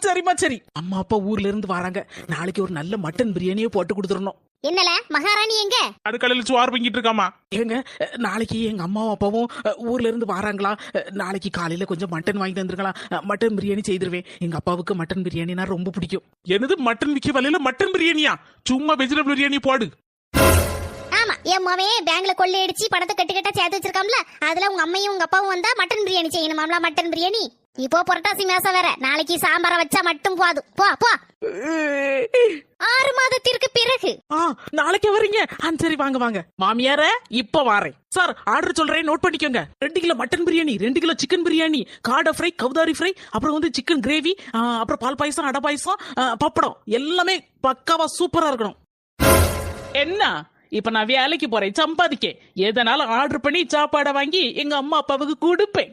சரிம்மா சரி. அம்மா அப்பா ஊர்ல இருந்து வராங்க, நாளைக்கு ஒரு நல்ல மட்டன் பிரியாணியை போட்டு கொடுத்துடணும். என்னல மகாராணி எங்க? அடுக்கலையில சுவார் பிங்கிட்டு இருக்காமா. ஏங்க நாளைக்கு எங்க அம்மாவும் அப்பாவும் ஊர்ல இருந்து வராங்களா? நாளைக்கு காலையில கொஞ்சம் மட்டன் வாங்கி தந்துருங்களா? மட்டன் பிரியாணி செய்திருவேன். எங்க அப்பாவுக்கு மட்டன் பிரியாணினா ரொம்ப பிடிக்கும். என்னது மட்டன் விக்க வலையில மட்டன் பிரியாணியா? சும்மா வெஜிடபிள் பிரியாணி போடு. ஆமா, என் மாவன் பேங்க்ல கொள்ளையடிச்சு பணத்தை கட்டு சேர்த்து வச்சிருக்காம்ல, அதுல உங்க அம்மையும் உங்க அப்பாவும் வந்தா மட்டன் பிரியாணி செய்யணுமாம்ல. மட்டன் பிரியாணி இப்போ புரட்டாசி மாசம் வேற, நாளைக்கு சாம்பார வச்சா மட்டும் போதும். போ போ. 6 மாதத்திற்கு பிறகு நாளைக்கு வரீங்க? சரி வாங்க வாங்க. மாமியார இப்ப வாரேன். சார் ஆர்டர் சொல்றேன், நோட் பண்ணிக்கோங்க. 2 kilo mutton biryani, 2 kilo chicken biryani, காடை ஃப்ரை, கவுதாரி ஃப்ரை, அப்புறம் வந்து சிக்கன் கிரேவி, அப்புறம் பால் பாயசம், அடை பாயசம், பப்படம், எல்லாமே பக்காவா சூப்பரா இருக்கணும். என்ன இப்ப நான் வேலைக்கு போறேன், சம்பாதிக்க. எதனால ஆர்டர் பண்ணி சாப்பாடை வாங்கி எங்க அம்மா அப்பாவுக்கு கொடுப்பேன்.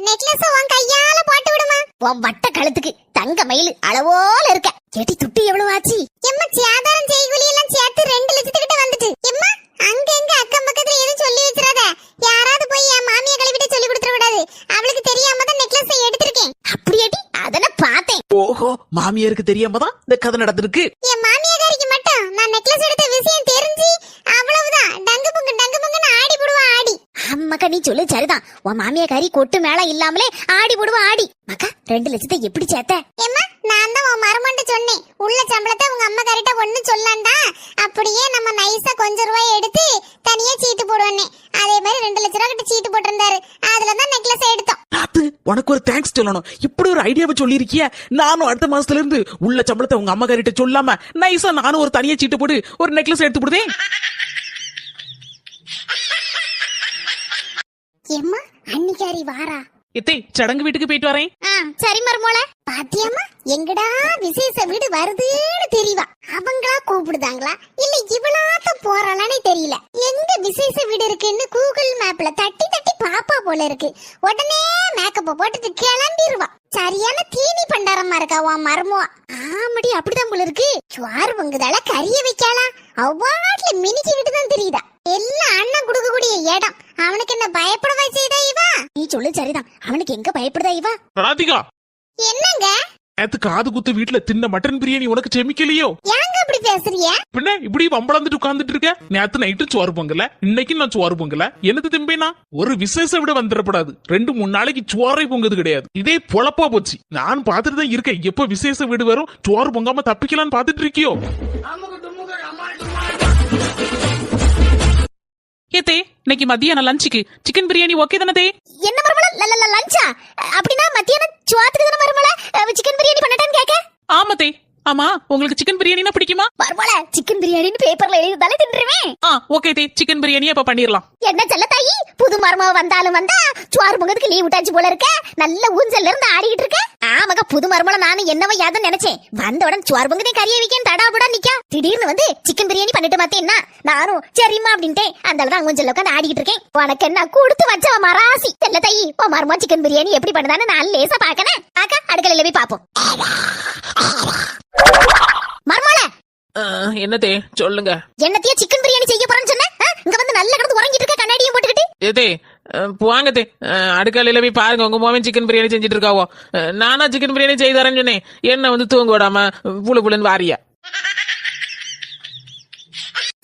நெக்லஸ் உன் கையால போட்டு விடுமா. உன் வட்ட கழுத்துக்கு தங்க மயில் அளவோல இருக்க. கேட்டி துட்டு எவ்வளவு ஆச்சு? எம்மா சேதாரம் செய்குலி எல்லாம் சேர்த்து 2 லட்சத்துக்கிட்ட வந்துட்டு. எம்மா அங்க எங்க அக்கம் பக்கத்துல எதுவும் சொல்லி வச்சிராத. யாராவது போய் என் மாமியா கழுவிட்டு சொல்லி கொடுத்துட கூடாது. அவளுக்கு தெரியாம தான் நெக்லஸ் எடுத்திருக்கேன். அப்படியேடி அதன பார்த்தேன். ஓஹோ, மாமியாருக்கு தெரியாம தான் இந்த கதை நடந்திருக்கு. என் மாமியாருக்கு மட்டும் நான் நெக்லஸ் எடுத்த விஷயம் தெரிஞ்சு அவ்வளவுதான் டங்கு பொங்குன்னு ஆடி போடுவா. ஆடி அம்மக்கா நீ சொல்லு சரிதான். உன் மாமியாரி கொட்டு மேல இல்லாமலே ஆடி போடுவா. ஆடி மக்கா 2 லட்சத்தை எப்படி சேர்த்த? ஏம்மா நான் தான் உன் மருமண்ட சொன்னேன், உள்ள சம்பளத்தை உங்க அம்மா கரெக்டா ஒண்ணு சொல்லண்டா, அப்படியே நம்ம நைஸா கொஞ்சம் ரூபாய் எடுத்து தனியா சீட்டு போடுவேன்னே. அதே மாதிரி 2 லட்சம் ரூபாய் கிட்ட சீட்டு போட்டிருந்தாரு, அதுலதான் நெக்லஸ் எடுத்தோம். உனக்கு ஒரு தேங்க்ஸ் சொல்லணும். இப்படி ஒரு ஐடியாவை சொல்லிருக்கிய. நானும் அடுத்த மாசத்துல இருந்து உள்ள சம்பளத்தை உங்க அம்மா கிட்ட சொல்லாம நைஸா நானும் ஒரு தனியா சீட்டு போட்டு ஒரு நெக்லஸ் எடுத்து போடுதேன். ஏம்மா அன்னிக்காரி வாரா. இத்தே சடங்கு வீட்டுக்கு போயிட்டு வரேன். சரி மருமோள. பாத்தியம்மா எங்கடா விசேஷ வீடு வருதுன்னு தெரியவா. அவங்களா கூப்பிடுதாங்களா இல்ல இவளாத்த போறாளானே தெரியல. எங்க விசேஷ வீடு இருக்குன்னு கூகுள் மேப்ல தட்டி தட்டி பாப்பா போல இருக்கு. உடனே மேக்கப்ப போட்டுட்டு கிளம்பிடுவா. சரியான தீனி பண்டாரமா இருக்கா உன் மருமோ. ஆமாடி அப்படிதான் போல இருக்கு. சுவார் பொங்குதால கறிய வைக்கலாம். அவ்வாட்ல மினிச்சுக்கிட்டு தான் தெரியுதா. எல்லாம் அண்ணன் கொடுக்கக்கூடிய இடம். அவனுக்கு என்ன பயப்படவா செய்தா இவா? நீ சொல்லு சரிதான். அவனுக்கு எங்க பயப்படுதா இவா? ராதிகா என்னங்க நேத்து காது குத்து வீட்டுல தின்ன மட்டன் பிரியாணி உனக்கு செமிக்கலையோ? ஏங்க அப்படி பேசுறீங்க? பின்ன இப்படி வம்பளந்துட்டு உட்கார்ந்துட்டு இருக்க. நேத்து நைட்டு சோறு பொங்கல, இன்னைக்கு நான் சோறு பொங்கல. என்னது திம்பேனா? ஒரு விசேஷ விட வந்துடப்படாது. 2-3 நாளைக்கு சோறை பொங்குது கிடையாது. இதே பொழப்பா போச்சு. நான் பாத்துட்டு தான் இருக்கேன். எப்ப விசேஷ வீடு வரும் சோறு பொங்காம தப்பிக்கலான்னு பாத்துட்டு இருக்கியோ? ஏத்தே இன்னைக்கு மதியானம் லஞ்சுக்கு சிக்கன் பிரியாணி ஓகே தானே? என்ன மருமல லஞ்சா? அப்படினா மத்தியானம் சுவாத்துக்கு தான மருமல சிக்கன் பிரியாணி பண்ணட்டான்னு கேக்க? ஆமாதே. ஆமா உங்களுக்கு சிக்கன் பிரியாணினா பிடிக்குமா? மருமல சிக்கன் பிரியாணின்னு பேப்பர்ல எழுதிதானே தின்றுவேன். ஓகே தே, சிக்கன் பிரியாணியே இப்ப பண்ணிரலாம். என்ன செல்ல தாயி, புது மருமவ வந்தாலும் வந்தா சுவார் பொங்கதுக்கு லீவ் விட்டாச்சு போல இருக்க. நல்ல ஊஞ்சல்ல இருந்து ஆடிட்டு இருக்க. ஆமாங்க புது மருமல நானும் என்னவோ யாதன்னு நினைச்சேன். வந்த உடனே சுவார் பொங்கதே கறியை வைக்கேன் தடாபுடா நிக்கா. திடீர்னு வந்து சிக்கன் பிரியாணி பண்ணிட்டு மாத்தேன்னா நானும் சரிம்மா அப்படின்ட்டேன். அந்த அளவுதான் ஊஞ்சல்ல உட்காந்து ஆடிட்டு இருக்கேன். உனக்கு என்ன கொடுத்து வச்சவ மராசி. செல்ல தாயி உன் மருமவ சிக்கன் பிரியாணி எப்படி பண்ணுதான்னு நான் லேசா பாக்கனே. ஆக்கா அடுக்கலையில போய் பாப்போம். மருமல என்னதே சொல்லுங்க. என்னத்தையே சிக்கன் பிரியாணி செய்ய போறேன்னு சொன்ன, இங்க வந்து நல்ல கிடந்து உறங்கிட்டு இருக்க கண்ணாடியும் போட்டுக்கிட்டு. ஏதே வாங்கதே அடுக்கலையில போய் பாருங்க. உங்க மாவன் சிக்கன் பிரியாணி செஞ்சுட்டு இருக்காவோ. நானா சிக்கன் பிரியாணி செய்தாரேன்னு சொன்னேன். என்ன வந்து தூங்க விடாம புளு புளுன்னு வாரியா.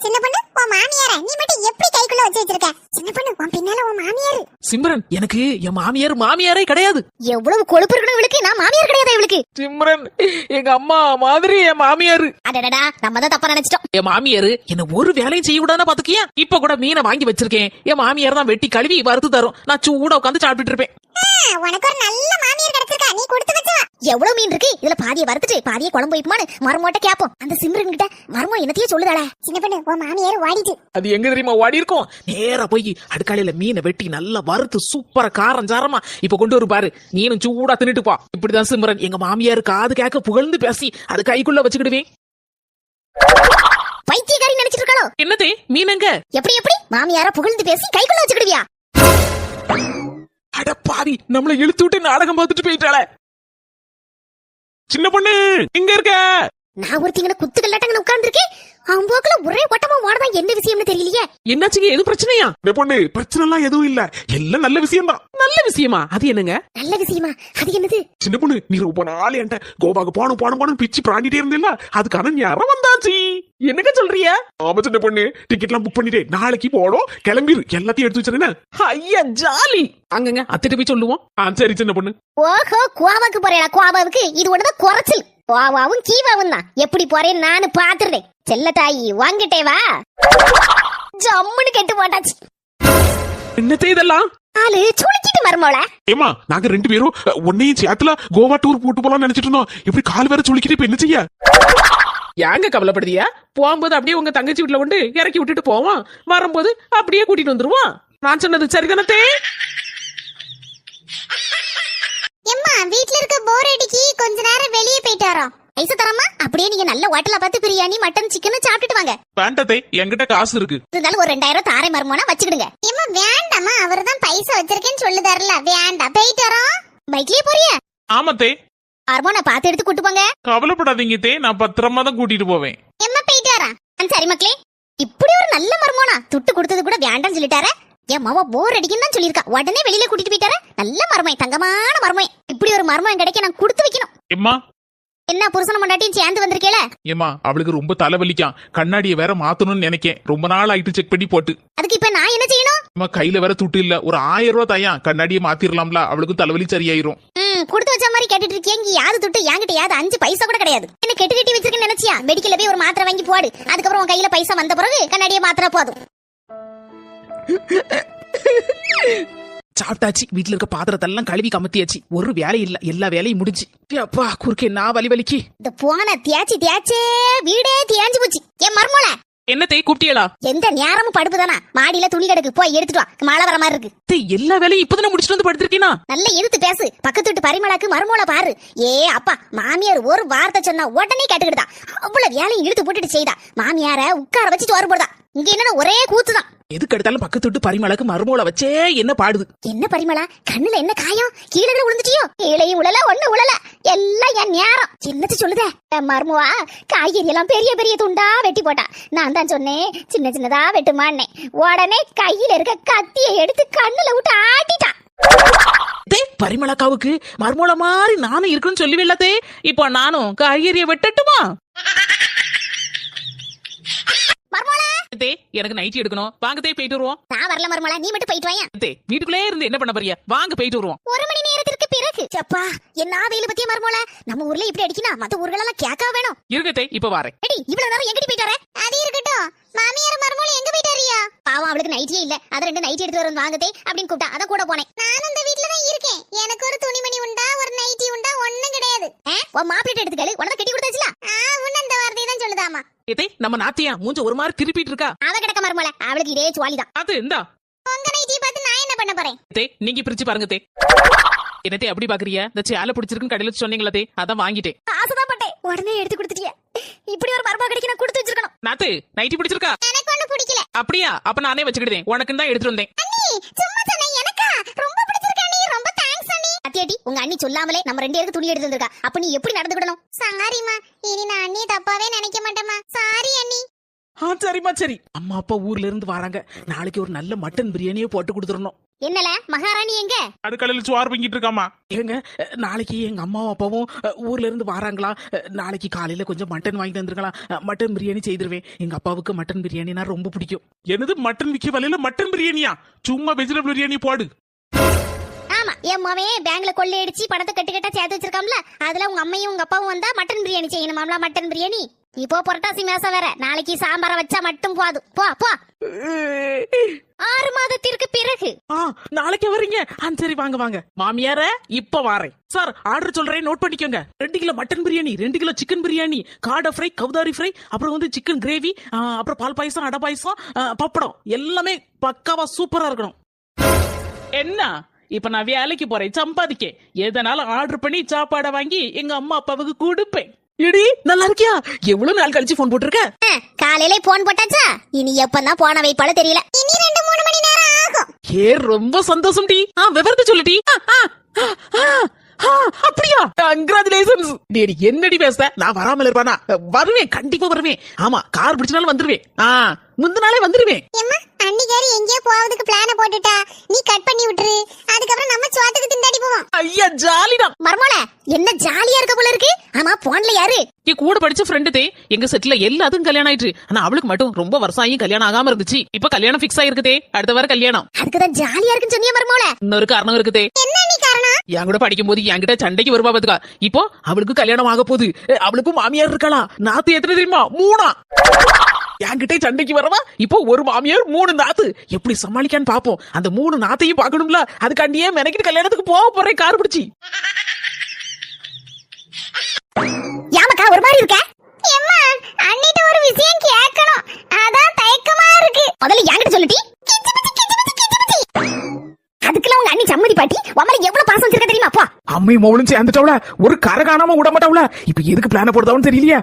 சின்ன பொண்ணு உன் மாமியார நீ மட்டும் எப்படி கைக்குள்ள வச்சு வச்சிருக்க? சின்ன பொண்ணு உன் பின்னால உன் மாமியார். சிம்ரன் எனக்கு என் மாமியாரே கிடையாது. எவ்வளவு கொழுப்பு இருக்கணும் இவளுக்கு. நான் மாமியார் கிடையாது இவளுக்கு. சிம்ரன் எங்க அம்மா மாதிரி என் மாமியாரு. அடடடா நம்ம தான் தப்பா நினைச்சிட்டோம். என் மாமியாரு என்ன ஒரு வேலையும் செய்ய கூடாதுன்னு பாத்துக்கியா. இப்ப கூட மீனை வாங்கி வச்சிருக்கேன். என் மாமியார் தான் வெட்டி கழுவி வறுத்து தரும். நான் சூடா உட்காந்து சாப்பிட்டு இருப்பேன். உனக்கு ஒரு நல்ல மாமியார் கிடைச்சிருக்கா. நீ கொடுத்து வச்சவ. எவ்வளவு மீன் இருக்கு இதுல? பாதியை வறுத்துட்டு பாதியை குழம்பு வைப்புமான்னு மருமோட்ட கேப்போம். அந்த சிம்ரன் கிட்ட மருமோ என்னத்தையே சொல்லுதாள. சின்ன பொண்ணு உன் மாமியார் ஓடிட்டு. அது எங்க தெரியுமா ஓடி இருக்கும்? நேரா போய் அடுக்காலையில மீனை வெட்டி நல்லா வறுத்து சூப்பரா காரம் சாரமா இப்ப கொண்டு வரும் பாரு. நீனும் சூடா தின்னுட்டு பா. இப்படிதான் சிம்ரன் எங்க மாமியாரு காது கேட்க புகழ்ந்து பேசி அது கைக்குள்ள வச்சுக்கிடுவேன். பைத்தியக்காரி நினைச்சிட்டு இருக்காளோ? என்னதே மீனங்க? எப்படி மாமியார புகழ்ந்து பேசி கைக்குள்ள வச்சுக்கிடுவியா? அட பாவி, நம்மள இழுத்து விட்டு நாடகம் பார்த்துட்டு போயிட்டாளே. சின்ன பொண்ணு இங்க இருக்க. நான் ஒருத்திங்கன குத்துக்கல்லாட்டங்கன உட்கார்ந்திருக்கேன். அவன் போக்குல ஒரே ஓட்டமா ஓடதான் என்ன விஷயம்னு தெரியலையே. என்னாச்சுங்க? எது பிரச்சனையா? பொண்ணு பிரச்சனை எல்லாம் எதுவும் இல்ல, எல்லாம் நல்ல விஷயம் தான். நல்ல விஷயமா? அது என்னங்க? நல்ல விஷயமா? அது என்னது? சின்ன பொண்ணு, நீ ரொம்ப நாள் என்கிட்ட கோவாக்கு போன பிச்சு பிராண்டிட்டே இருந்தில்ல, அதுக்கான நேரம் வந்தாச்சு. என்னங்க சொல்றிய? ஆமா சின்ன பொண்ணு, டிக்கெட் எல்லாம் புக் பண்ணிட்டே, நாளைக்கு போடும், கிளம்பிரு. எல்லாத்தையும் எடுத்து வச்சிருந்தேன். ஐயா ஜாலி. அங்கங்க அத்திட்டு போய் சொல்லுவோம். சரி சின்ன பொண்ணு. ஓஹோ, கோவாக்கு போறேடா. கோவாவுக்கு இது ஒண்ணுதான் குறைச்சல். கோவாவும் கீவாவும் தான். எப்படி போறேன்னு நானு பாத்துறேன். செல்ல தாயி வாங்கிட்டே வா. ஜம்முன்னு கெட்டு போட்டாச்சு. என்னத்தே இதெல்லாம்? ஆளு சுளுக்கிட்டு மருமோள. ஏமா, நாங்க 2 பேரும் ஒன்னையும் சேர்த்துல கோவா டூர் போட்டு போலாம்னு நினைச்சிட்டு இருந்தோம். இப்படி கால் வேற சுளுக்கிட்டு இப்ப என்ன செய்ய? ஏங்க கவலைப்படுதியா? போகும்போது அப்படியே உங்க தங்கச்சி வீட்டுல கொண்டு இறக்கி விட்டுட்டு போவான், வரும்போது அப்படியே கூட்டிட்டு வந்துருவான். நான் சொன்னது சரிதானத்தே? எம்மா, வீட்ல இருக்க போர் அடிக்கி கொஞ்ச நேரம் வெளியே போயிட்டு வரோம். ஐசு தரமா, அப்படியே நீங்க நல்ல ஹோட்டல்ல பார்த்து பிரியாணி மட்டன் சிக்கன் சாப்பிட்டுட்டு வாங்க. வேண்டதே, என்கிட்ட காசு இருக்கு. இருந்தாலும் ஒரு 2000 தாரை மருமோனா வச்சுக்கிடுங்க. ஏம்மா வேண்டாமா, அவர்தான் பைசா வச்சிருக்கேன்னு சொல்லுதாருல. வேண்டாம், போயிட்டு வரோம். பைக்லயே போறியா? ஆமாத்தே. மருமோனை பார்த்து எடுத்து கூட்டு போங்க. கவலைப்படாதீங்க தே, நான் பத்திரமா தான் கூட்டிட்டு போவேன். எம்மா போயிட்டு வரேன். சரி மக்களே, இப்படி ஒரு நல்ல மருமோனா துட்டு கொடுத்தது கூட வேண்டாம்னு சொல்லிட்டாரு. என் மாவா போர் அடிக்குன்னு தான் சொல்லியிருக்கா. உடனே வெளியில கூட்டிட்டு போயிட்டாரு. நல்ல மருமை, தங்கமான மருமை. இப்படி ஒரு மருமன் கிடைக்க நான் கொடுத்து வைக்கணும். எம்மா, என்ன புருஷன முன்னாடியும் சேர்ந்து வந்திருக்கேல? ஏமா, அவளுக்கு ரொம்ப தலைவலிக்கான். கண்ணாடியை வேற மாத்தணும்னு நினைக்கேன். ரொம்ப நாள் ஆயிட்டு செக் பண்ணி போட்டு. அதுக்கு இப்ப நான் என்ன செய்யணும்? அம்மா, கையில வேற துட்டு இல்ல. ஒரு 1000 ரூபாய் தாயா, கண்ணாடியை மாத்திரலாம்ல. அவளுக்கு தலைவலி சரியாயிரும். கொடுத்து வச்ச மாதிரி கேட்டுட்டு இருக்கீங்க. யாது துட்டு என்கிட்ட யாது 5 பைசா கூட கிடையாது. என்ன கெட்டு கட்டி வச்சிருக்கேன்னு நினைச்சியா? மெடிக்கல்ல போய் ஒரு மாத்திரை வாங்கி போடு. அதுக்கப்புறம் உன் கையில பைசா வந்த பிறகு கண்ணாடியை மாத்திரை போதும். சாப்பிட்டாச்சு. வீட்டுல இருக்க பாத்திரத்தெல்லாம் கழுவி கமத்தியாச்சு. ஒரு வேலை இல்ல, எல்லா வேலையும் முடிஞ்சு. அப்பா குறுக்கே நான் வலிக்கு. இந்த போன தேய்ச்சே வீடே தேஞ்சு போச்சு. என் மர்மோல என்னத்தை கூப்பிட்டியலா? எந்த நேரமும் படுப்பு தானா? மாடியில துணி கிடக்கு, போய் எடுத்துட்டு வா. மழை வர மாதிரி இருக்கு. எல்லா வேலையும் இப்பதானே முடிச்சுட்டு வந்து படுத்திருக்கீனா? நல்ல எதிர்த்து பேசு. பக்கத்து வீட்டு பரிமளாக்கு மர்மோல பாரு. ஏ அப்பா, மாமியார் ஒரு வார்த்தை சொன்னா உடனே கேட்டுக்கிட்டா. அவ்வளவு வேலையும் இழுத்து போட்டுட்டு செய்தா. மாமியார உட்கார வச்சு சோறு போடுதா. இங்க என்னன்னா ஒரே கூத்துதான். எதுக்கு எடுத்தாலும் பக்கத்து விட்டு பரிமளக்கு மருமோளை வச்சே என்ன பாடுது? என்ன பரிமளா, கண்ணுல என்ன காயம்? கீழே விழுந்துட்டியோ? கீழையும் உழல, ஒண்ணு உழல. எல்லாம் என் நேரம். சின்னச்சு சொல்லுதே மருமுவா, காய்கறி எல்லாம் பெரிய பெரிய துண்டா வெட்டி போட்டா. நான் தான் சொன்னேன் சின்ன சின்னதா வெட்டுமான்னே. உடனே கையில இருக்க கத்தியை எடுத்து கண்ணுல விட்டு ஆட்டிட்டா. பரிமளக்காவுக்கு மருமோள மாதிரி நானும் இருக்குன்னு சொல்லுவில்லதே. இப்போ நானும் காய்கறியை வெட்டட்டுமா? எனக்கு நைட்டி எடுக்கணும். வாங்கத்தே போயிட்டு வருவோம். நான் வரல மருமலா, நீ மட்டும் போயிட்டு வாயா. வீட்டுக்குள்ளே இருந்து என்ன பண்ண போறியா? வாங்க போயிட்டு வருவோம். 1 மணி நேரத்திற்கு பிறகு. சப்பா, என்ன வெயில பத்திய மருமோல. நம்ம ஊர்ல இப்படி அடிக்கினா மத்த ஊர்கள் எல்லாம் கேட்க வேணும். இருக்கத்தே, இப்ப வாரேன். எடி, இவ்வளவு நேரம் எங்கடி போயிட்டு வர? அது இருக்கட்டும். மாமியார் மருமோல எங்க போயிட்டாரியா? பாவம், அவளுக்கு நைட்டியே இல்ல. அத 2 நைட்டி எடுத்து வரணும் வாங்கதே அப்படின்னு கூப்பிட்டா. அத கூட போனேன். நான் அந்த வீட்ல தான் இருக்கேன். எனக்கு ஒரு துணிமணி உண்டா, ஒரு நைட்டி உண்டா, ஒண்ணும் கிடையாது. உன் மாப்பிள்ளை எடுத்துக்கல, உனக்கு கட்டி கொடுத்தாச்சுல. உன்ன அந்த வார்த்தையை தான் சொல்லுதாமா. நம்ம நாத்தியா மூஞ்ச ஒரு மாதிரி திருப்பிட்டு இருக்கா. அவ கிடக்க மருமோல, அவளுக்கு இதே சுவாலிதான். அது இந்தா உங்க நைட்டி பார்த்து நான் என்ன பண்ண போறேன்? நீங்க பிரிச்சு பாருங்க. என்னத்தே அப்படி பாக்குறியா? இந்த சேலை பிடிச்சிருக்குன்னு கடையில சொன்னீங்களே, அதான் வாங்கிட்டேன். ஆசைதான் பட்டேன், உடனே எடுத்து கொடுத்துட்டிய. இப்படி ஒரு மருமக கிடைக்க நான் கொடுத்து வச்சிருக்கணும். நாத்து, நைட்டி பிடிச்சிருக்கா? எனக்கு ஒண்ணு பிடிக்கல. அப்படியா? அப்ப நானே வச்சுக்கிட்டேன். உனக்கு தான் எடுத்துட்டு வந்தேன். அண்ணி, சும்மா சொன்னேன். எனக்கா ரொம்ப பிடிச்சிருக்கு அண்ணி. ரொம்ப தேங்க்ஸ் அண்ணி. அத்தியாட்டி, உங்க அண்ணி சொல்லாமலே நம்ம 2 பேருக்கு துணி எடுத்து வந்திருக்கா. அப்ப நீ எப்படி நடந்துக்கணும்? சாரிமா, இனி நான் அண்ணியை தப்பாவே நினைக்க மாட்டேமா. சாரி அண்ணி. சரிம்மா, சரி. அம்மா அப்பா ஊர்ல இருந்து வராங்க. நாளைக்கு ஒரு நல்ல மட்டன் பிரியாணியே போட்டு கொடுத்துடணும். என்னல மகாராணி எங்க? அடுக்கலையில சுவார் பங்கிட்டு இருக்காமா. ஏங்க, நாளைக்கு எங்க அம்மாவும் அப்பாவும் ஊர்ல இருந்து வராங்களா? நாளைக்கு காலையில கொஞ்சம் மட்டன் வாங்கி தந்துருக்கலாம். மட்டன் பிரியாணி செய்திருவேன். எங்க அப்பாவுக்கு மட்டன் பிரியாணினா ரொம்ப பிடிக்கும். எனது மட்டன் விக்க வலையில மட்டன் பிரியாணியா? சும்மா வெஜிடபிள் பிரியாணி போடு. ஆமா, என் மாவே பேங்க்ல கொள்ளையடிச்சு பணத்தை கட்டுக்கட்டா சேர்த்து வச்சிருக்காம்ல. அதுல உங்க அம்மையும் உங்க அப்பாவும் வந்தா மட்டன் பிரியாணி செய்யணுமாம்ல. மட்டன் பிரியாணி. இப்போ புரட்டாசி மாசம் வேற. நாளைக்கு சாம்பார வச்சா மட்டும் போதும். போ போ. 6 மாதத்திற்கு பிறகு. நாளைக்கு வர்றீங்க? சரி, வாங்க வாங்க. மாமியார இப்ப வாரேன். சார், ஆர்டர் சொல்றேன், நோட் பண்ணிக்கோங்க. 2 kilo mutton biryani, 2 kilo chicken biryani, காடை ஃப்ரை, கவுதாரி ஃப்ரை, அப்புறம் வந்து சிக்கன் கிரேவி, அப்புறம் பால் பாயசம், அடை பாயசம், பப்படம். எல்லாமே பக்காவா சூப்பரா இருக்கணும். என்ன, இப்ப நான் வேலைக்கு போறேன், சம்பாதிக்க. எதனால ஆர்டர் பண்ணி சாப்பாடை வாங்கி எங்க அம்மா அப்பாவுக்கு கொடுப்பேன். இடி, நல்லா இருக்கியா? எவ்வளவு நாள் கழிச்சு போன் போட்டிருக்க? காலையில போன் போட்டாச்சா? இனி எப்பதான் போன வைப்பால தெரியல. இனி 2-3 மணி நேரம் ஆகும். ரொம்ப சந்தோஷம் டி. விவரத்தை சொல்லுடி. அப்படியா? கங்க்ராச்சுலேஷன்ஸ். டேடி என்னடி பேசுற? நான் வராமல இருப்பானா? வருவேன், கண்டிப்பா வருவேன். ஆமா, கார் பிடிச்சனாலும் வந்துருவேன். முந்தின நாளே வந்துருவேன். ஏம்மா அன்னிக்காரி எங்கேயோ போவதுக்கு பிளான போட்டுட்டா, நீ கட் பண்ணி விட்டுரு. அதுக்கப்புறம் நம்ம சுவாத்துக்கு திண்டாடி போவோம். ஐயா ஜாலிதான். மர்மோல என்ன ஜாலியா இருக்க போல இருக்கு. ஆமா போன்ல யாரு? என் கூட படிச்ச ஃப்ரெண்டு தே. எங்க செட்ல எல்லாத்துக்கும் கல்யாணம் ஆயிட்டு. ஆனா அவளுக்கு மட்டும் ரொம்ப வருஷம் ஆகி கல்யாணம் ஆகாம இருந்துச்சு. இப்ப கல்யாணம் ஃபிக்ஸ் ஆயிருக்குதே. அடுத்த வாரம் கல்யாணம். அதுக்குதான் ஜாலியா இருக்குன்னு சொன்னியா மர்மோல? இன்னொரு காரணம் இருக்குதே. என்ன நீ காரணம்? என் கூட படிக்கும் போது என்கிட்ட சண்டைக்கு வருவா பாத்துக்கா. இப்போ அவளுக்கு கல்யாணம் ஆக போகுது. அவளுக்கும் மாமியார் இருக்காளா? நாத்து எத்தனை தெரியுமா? 3. என்கிட்ட சண்டைக்கு வரவா இப்போ ஒரு மாமியார் 3 நாத்து. எப்படி சமாளிக்கான்னு பாப்போம். அந்த 3 நாத்தையும் பாக்கணும்ல. அதுக்காண்டியே மெனக்கிட்டு கல்யாணத்துக்கு போக போறேன் கார் பிடிச்சி. யாமக்கா ஒரு மாதிரி இருக்க? எம்மா அண்ணிட்ட ஒரு விஷயம் கேட்கணும். அதான் தயக்கமா இருக்கு. முதல்ல என்கிட்ட சொல்லிட்டி. அதுக்குள்ள உங்க அண்ணி சம்மதி பாட்டி உமல எவ்வளவு பாசம் வச்சிருக்க தெரியுமா? அப்பா அம்மையும் மவளும் சேர்ந்துட்டவள ஒரு கரை காணாம விட மாட்டவள. இப்ப எதுக்கு பிளான போடுதான்னு தெரியலையா?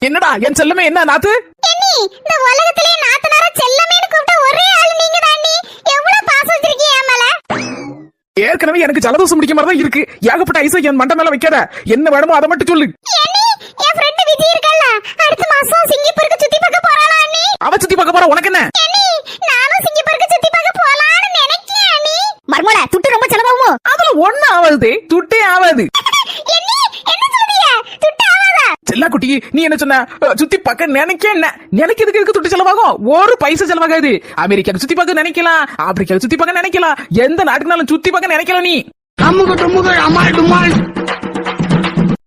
என்னடா என் செல்லமே என்ன நாத்து? இந்த உலகத்திலே நாத்தனார செல்லமேன்னு கூப்பிட்ட ஒரே ஆள் நீங்க தான். அண்ணி எவ்வளவு பாசம் வச்சிருக்கீங்க என் மேல. ஏற்கனவே எனக்கு ஜலதோஷம் பிடிக்க மாதிரி தான் இருக்கு. ஏகப்பட்ட ஐசை என் மண்டை மேல வைக்காத. என்ன வேணுமோ அதை மட்டும் சொல்லு. என் ஃப்ரெண்ட் விஜய் இருக்கல்ல, அடுத்த மாசம் சிங்கப்பூருக்கு சுத்தி பார்க்க போறாளா அண்ணி? அவ சுத்தி பார்க்க போறா, உனக்கு என்ன? நானும் சிங்கப்பூருக்கு சுத்தி பார்க்க போலாம்னு நினைக்கிறேன் அண்ணி. மர்மோல துட்டு ரொம்ப செலவாகுமோ? அதுல ஒண்ணு ஆகாது, துட்டே ஆகாது. என்ன சொல்றீங்க? துட்டு ஆகாதா? செல்லா குட்டி, நீ என்ன சொன்ன? சுத்தி பார்க்க நினைக்க என்ன நினைக்கிறதுக்கு இருக்கு துட்டு செலவாகும். ஒரு பைசா செலவாகாது. அமெரிக்காக்கு சுத்தி பார்க்க நினைக்கலாம், ஆப்பிரிக்கால சுத்தி பார்க்க நினைக்கலாம், எந்த நாட்டுக்குனாலும் சுத்தி பார்க்க நினைக்கலாம். நீ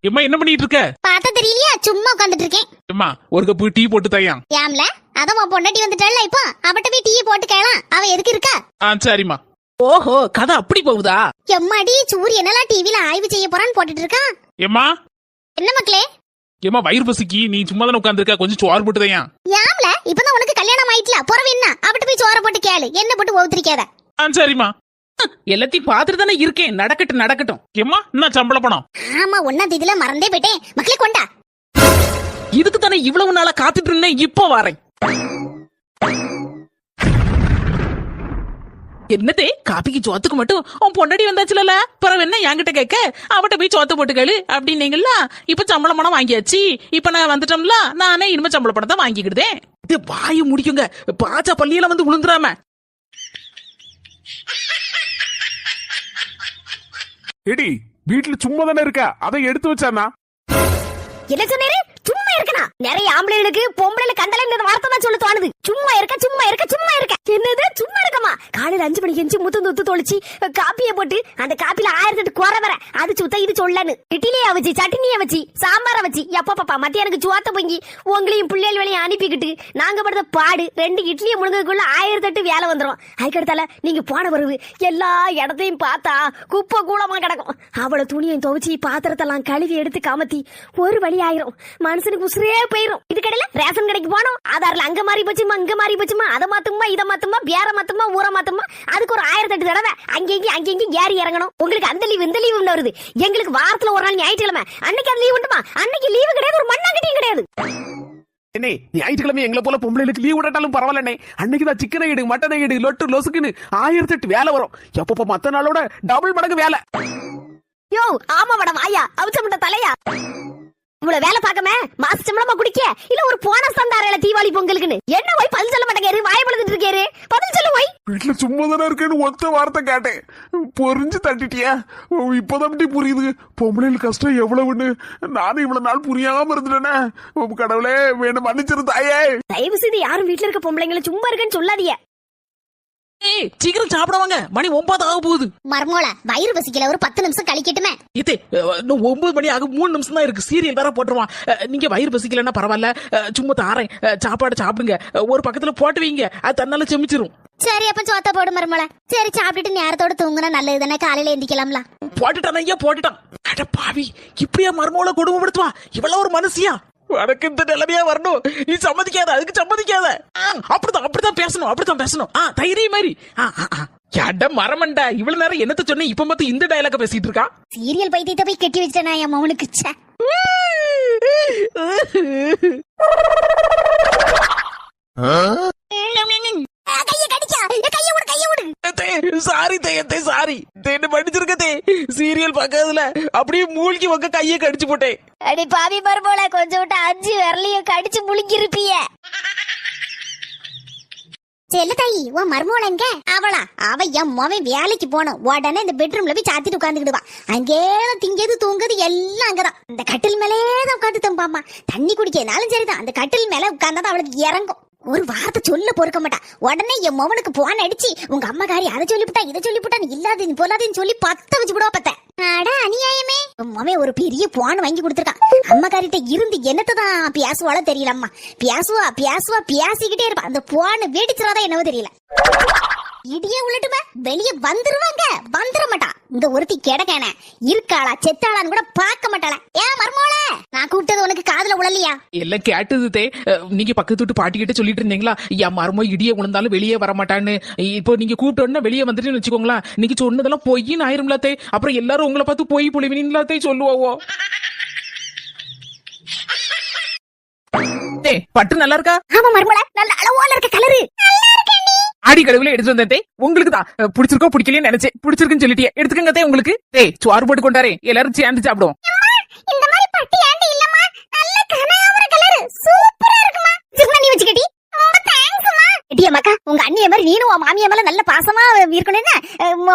எம்மா என்ன பண்ணிட்டு இருக்க? பார்த்தா தெரியலையா? சும்மா உட்கார்ந்துட்டு இருக்கேன். அம்மா ஒரு கப்பு டீ போட்டு தையா. யாம்ல அதான் உன் பொண்டாட்டி வந்துட்டால, இப்போ அவட்ட போய் டீ போட்டு கேளலாம். அவ எதுக்கு இருக்கா? சரிம்மா. ஓஹோ, கதை அப்படி போகுதா? எம்மாடி சூரியனெல்லாம் டிவில ஆய்வு செய்ய போறான்னு போட்டுட்டு இருக்கா. ஏம்மா என்ன மக்களே? ஏம்மா வயிறு பசிக்கு நீ சும்மா தானே உட்கார்ந்திருக்க, கொஞ்சம் சோறு போட்டு தையா. யாம்ல இப்பதான் உனக்கு கல்யாணம் ஆயிட்டல, பொறவு என்ன? அவட்ட போய் சோற போட்டு கேளு, என்ன போட்டு ஊத்திரிக்காத. சரிம்மா. எல்லாத்தையும் பாத்துட்டு தானே இருக்கேன். நடக்கட்டும் நடக்கட்டும். ஏம்மா என்ன சம்பள பணம்? ஆமா 1ஆம் தேதியில மறந்தே போயிட்டேன். மக்களே கொண்டா. இதுக்கு தானே இவ்வளவு நாளா காத்துட்டு இருந்தேன். இப்போ வரேன். என்னதே காப்பிக்கு சோத்துக்கு மட்டும் உன் பொண்டாடி வந்தாச்சுல, பிறகு என்ன என்கிட்ட கேட்க? அவட்ட போய் சோத்த போட்டு கேளு அப்படின்னீங்கள. இப்ப சம்பள பணம் வாங்கியாச்சு. இப்ப நான் வந்துட்டோம்ல, நானே இனிமே சம்பள பணத்தை வாங்கிக்கிடுதேன். இது வாய முடிக்குங்க, பாச்சா பள்ளியில வந்து விழுந்துராம. எடி வீட்டுல சும்மா தானே இருக்க, அதை எடுத்து வச்சானா? என்ன சொன்னேரு? சும்மா இருக்கனா? நிறைய ஆம்பளைகளுக்கு பொம்பளைல கண்டல இந்த வார்த்தை தான் சொல்ல தோணுது. சும்மா இருக்க சும்மா இருக்க சும்மா இருக்க. என்னது சும்மா இருக்கமா? காலையில 5 மணிக்கு எஞ்சி முத்து தொளிச்சு காப்பியை போட்டு அந்த காப்பில 1008 குறை வர அது சுத்த இது சொல்லன்னு இட்லியா வச்சு சட்னியை வச்சு சாம்பார வச்சு எப்ப பாப்பா மத்தியானுக்கு சுவாத்த பொங்கி உங்களையும் பிள்ளைகள் வேலையும் அனுப்பிக்கிட்டு நாங்க படுத்த பாடு 2 இட்லியை முழுங்கக்குள்ள 1008 வேலை வந்துரும். அதுக்கடுத்தால நீங்க போன பிறகு எல்லா இடத்தையும் பார்த்தா குப்பை கூலமா கிடக்கும். அவளை துணியையும் துவைச்சி பாத்திரத்தெல்லாம் கழுவி எடுத்து கமத்தி ஒரு வழி ஆயிரும். மனுஷனுக்கு உசுரே போயிரும். இது கடையில ரேஷன் கடைக்கு போனோம், ஆதார்ல அங்க மாறி போச்சுமா இங்க மாறி போச்சுமா, அதை மாத்துமா இதை மாத்துமா பேர மாத்துமா ஊரை மாத்துமா, அதுக்கு ஒரு 1008 தடவை அங்கேயும் ஏறி இறங்கணும். உங்களுக்கு அந்த லீவ் இந்த லீவ் வருது. எங்களுக்கு வாரத்துல ஒரு நாள் ஞாயிற்றுக்கிழமை, அன்னைக்கு அந்த லீவ் உண்டுமா? அன்னைக்கு லீவு கிடையாது, ஒரு மண்ணாங்கட்டியும் கிடையாது. என்ன ஞாயிற்றுக்கிழமை எங்களை போல பொம்பளைகளுக்கு லீவ் விடட்டாலும் பரவாயில்ல. அன்னைக்குதான் சிக்கனை எடு மட்டனை எடு லொட்டு லொசுக்குன்னு 1008 வேலை வரும். எப்பப்ப மத்த நாளோட டபுள் மடங்கு வேலை. யோ ஆமா மேடம் ஆயா அவுச்ச தலையா இவ்வளவு வேலை பார்க்காம மாச சம்பளமா குடிக்க இல்ல ஒரு போனஸ் தந்தாரல தீபாவளி பொங்கலுக்குன்னு என்ன போய் பதில் சொல்ல மாட்டேங்காரு, வாய பழுதுட்டு இருக்காரு. பதில் சொல்ல போய். வீட்டுல சும்மா தானே இருக்கேன்னு ஒத்த வார்த்தை கேட்டேன், பொறிஞ்சு தட்டிட்டியா? இப்பதான் புரியுது பொம்பளைகள் கஷ்டம் எவ்வளவுன்னு. நானும் இவ்வளவு நாள் புரியாம இருந்துட்டேனே. கடவுளே வேணும் மன்னிச்சிரு தாயே. தயவு செய்து யாரும் வீட்டுல இருக்க பொம்பளைங்களை சும்மா இருக்கேன்னு சொல்லாதீங்க. சீக்கிரம் சாப்பிடுவாங்க, மணி 9 ஆக போகுது. மர்மோல வயிறு பசிக்கல, ஒரு 10 நிமிஷம் கழிக்கட்டுமே. இதே 9 மணி ஆக 3 நிமிஷம் தான் இருக்கு. சீரியல் வேற போட்டுருவான். நீங்க வயிறு பசிக்கலன்னா பரவாயில்ல, சும்மா தாரேன், சாப்பாடு சாப்பிடுங்க. ஒரு பக்கத்துல போட்டு வைங்க, அது தன்னால செமிச்சிரும். சரி அப்ப சோத்த போடு மர்மோல. சரி சாப்பிட்டுட்டு நேரத்தோட தூங்குனா நல்லது தானே, காலையில எந்திக்கலாம்ல. போட்டுட்டான் ஐயா போட்டுட்டான். அட பாவி, இப்படியா மர்மோல கொடுமைப்படுத்துவா? இவ்வளவு ஒரு மனுஷியா? உனக்கு இந்த நிலைமையா வரணும், நீ சம்மதிக்காத, அதுக்கு சம்மதிக்காத. அப்படிதான் பேசணும். தைரியம் மாதிரி. அட மரமண்டா, இவ்வளவு நேரம் என்னத்த சொன்ன, இப்ப மட்டும் இந்த டயலாக பேசிட்டு இருக்கா? சீரியல் பைத்தியத்தை போய் கட்டி வச்சிட்டேனா என் மவனுக்கு. Sorry தையத்தை sorry. என்ன படிச்சிருக்கதே, சீரியல் பார்க்காதுல அப்படியே மூழ்கி உங்க கையை கடிச்சு போட்டேன். அடி பாவி மருமோல கொஞ்சம் விட்டு 5 விரலையும் கடிச்சு முழுங்கிருப்பிய. செல்ல தாயி உன் மருமோல எங்க? அவளா? அவ என் மவன் வேலைக்கு போனோம் உடனே இந்த பெட்ரூம்ல போய் சாத்திட்டு உட்காந்துக்கிடுவா. அங்கேதான் திங்கது தூங்குது எல்லாம் அங்கதான். இந்த கட்டில் மேலேதான் உட்காந்து தம்பாமா. தண்ணி குடிக்கனாலும் சரிதான், அந்த கட்டில் மேல உட்கார்ந்தாதான் அவளுக்கு இறங்கும். ஒரு வார்த்தை சொல்ல பொறுக்க மாட்டா. உடனே என் மவனுக்கு போன் அடிச்சு உங்க அம்மாக்காரி அதை சொல்லிவிட்டா இதை சொல்லிவிட்டான்னு இல்லாதன்னு பொல்லாதன்னு சொல்லி பத்த வச்சு விடுவா பத்த. அட அநியாயமே. மவன் ஒரு பெரிய போன் வாங்கி கொடுத்துருக்கான். அம்மாக்காரிட்ட இருந்து என்னத்தான் பேசுவாளோ தெரியல. அம்மா பேசுவா பேசுவா பேசிக்கிட்டே இருப்பா. அந்த போன் வெடிச்சிடாதான் என்னவோ தெரியல. இடியே உள்ளட்டுமா வெளியே வந்துருவாங்க. வந்துட மாட்டா. இந்த ஒருத்தி கிடக்கான இருக்காளா செத்தாளான்னு கூட பார்க்க மாட்டாளா. ஏன் மர்மோள நான் கூப்பிட்டது உனக்கு காதுல உழலையா? எல்லாம் கேட்டது தே. நீங்க பக்கத்து வீட்டு பாட்டி கிட்ட சொல்லிட்டு இருந்தீங்களா என் மருமோ இடியே உணர்ந்தாலும் வெளியே வர மாட்டான்னு. இப்போ நீங்க கூப்பிட்டோன்னா வெளியே வந்துட்டு வச்சுக்கோங்களேன். நீங்க சொன்னதெல்லாம் பொய்ன்னு ஆயிரும்ல தே. அப்புறம் எல்லாரும் உங்களை பார்த்து பொய் புளிவினீங்களா தே சொல்லுவாவோ. பட்டு நல்லா இருக்கா? ஆமா மர்மோள நல்ல அளவோல இருக்க கலரு. ஆடி கடவுளே எடுத்து வந்தே. உங்களுக்கு தான் பிடிச்சிருக்கோ பிடிக்கலையே நினைச்சேன். பிடிச்சிருக்குன்னு சொல்லிட்டியே எடுத்துக்கங்க தே. உங்களுக்கு சோறு போட்டு கொண்டாரே எல்லாரும் சேர்ந்து சாப்பிடுவோம். இந்த மாதிரி பட்டி ஆண்டி இல்லம்மா. நல்ல கனகாம்பர கலர் சூப்பரா இருக்குமா. சின்ன நீ வச்சுக்கடி. ரொம்ப தேங்க்ஸ்மா. எடியா மக்கா உங்க அண்ணிய மாதிரி நீனும் உன் மாமியா மேல நல்ல பாசமா இருக்கணும்னா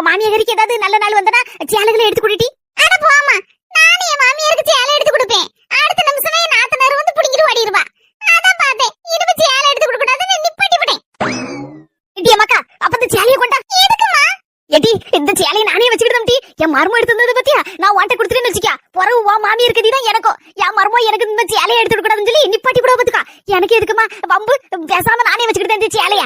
மாமியாருக்கு ஏதாவது நல்ல நாள் வந்தனா சேலைகளை எடுத்து குடிட்டி. அட போமா நானே என் மாமியாருக்கு சேலை எடுத்து கொடுப்பேன். அடுத்த நிமிஷமே நாத்தனார் வந்து புடிங்கிட்டு ஓடிடுவா. அதான் பார்த்தேன் இனிமே சேலை எடுத்து கொடுக்க கூடாதுன்னு நிப்பாட்டி விட்டேன். எடியா மக்கா அப்ப இந்த சேலைய கொண்டா. எதுக்குமா? எடி இந்த சேலையை நானே வச்சுக்கிட்டேன். என் மர்மம் எடுத்து வந்தது பத்தியா நான் வாட்ட கொடுத்துட்டேன்னு வச்சுக்கா. பிறகு வா மாமி இருக்கதான் எனக்கும் என் மர்மம் எனக்கு இந்த சேலையை எடுத்து கூடாதுன்னு சொல்லி நிப்பாட்டி கூட பாத்துக்கா. எனக்கு எதுக்குமா வம்பு? பேசாம நானே வச்சுக்கிட்டேன் இந்த சேலைய.